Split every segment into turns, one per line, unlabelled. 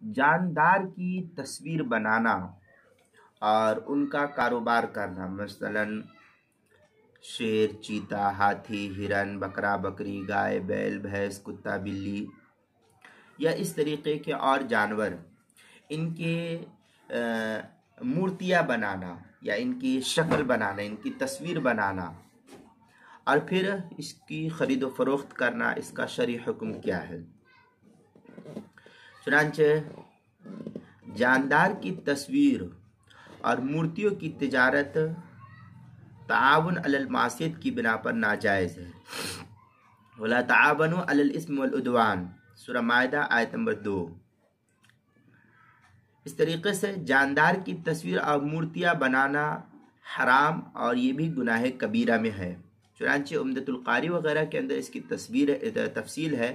جاندار کی تصویر بنانا اور ان کا کاروبار کرنا، مثلا شیر، چیتا، ہاتھی، ہرن، بکرا، بکری، گائے، بیل، بھینس، کتا، بلی یا اس طریقے کے اور جانور، ان کے مورتیاں بنانا یا ان کی شکل بنانا، ان کی تصویر بنانا اور پھر اس کی خرید و فروخت کرنا، اس کا شرعی حکم کیا ہے؟ چنانچہ جاندار کی تصویر اور مورتیوں کی تجارت تعاون علی المعصیت کی بنا پر ناجائز ہے۔ وَلَا تَعَاوَنُوا عَلَى الْإِثْمِ وَالْعُدْوَانِ، سورہ مائدہ آیت نمبر 2۔ اس طریقے سے جاندار کی تصویر اور مورتیاں بنانا حرام اور یہ بھی گناہ کبیرہ میں ہے۔ چنانچہ عمدۃ القاری وغیرہ کے اندر اس کی تفصیل ہے۔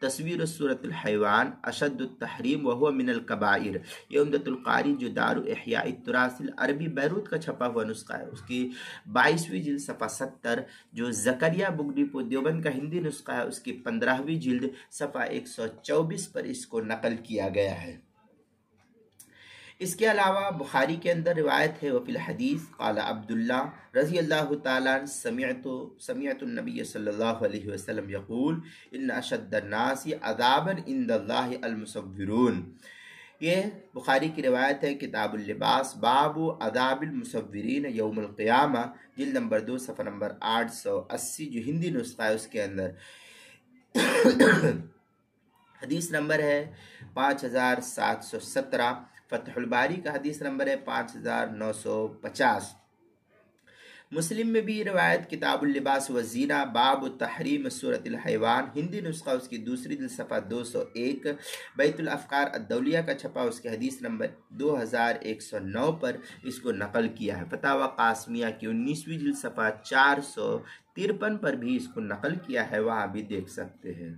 تصویر صورت الحیوان اشد التحریم وهو من الکبائر، یہ عمدۃ القاری جو دار احیاء التراث العربی بیروت کا چھپا ہوا نسخہ ہے، اس کی 22ویں جلد صفحہ 70، جو زکریا بک ڈپو دیوبند کا ہندی نسخہ ہے، اس کی 15ویں جلد صفحہ 124 پر اس کو نقل کیا گیا ہے۔ اس کے علاوہ بخاری کے اندر روایت ہے، وفی الحدیث قال عبداللہ رضی اللہ تعالیٰ عنہ سمعت النبی صلی اللہ علیہ وسلم یقول ان اشد الناس عذابا عند اللہ المصورون۔ یہ بخاری کی روایت ہے، کتاب اللباس، باب عذاب المصورین یوم القیامہ، جلد نمبر 2 صفحہ نمبر 880، جو ہندی نسخہ ہے اس کے اندر حدیث نمبر ہے 5717۔ فتح الباری کا حدیث نمبر ہے 5950۔ مسلم میں بھی روایت کتاب اللباس والزینہ، باب تحریم صورت الحیوان، ہندی نسخہ اس کی 2 جلد صفحہ 201، بیت الافکار الدولیہ کا چھپا اس کے حدیث نمبر 2109 پر اس کو نقل کیا ہے۔ فتاوی قاسمیہ کی 19ویں جلد صفحہ 453 پر بھی اس کو نقل کیا ہے، وہاں بھی دیکھ سکتے ہیں۔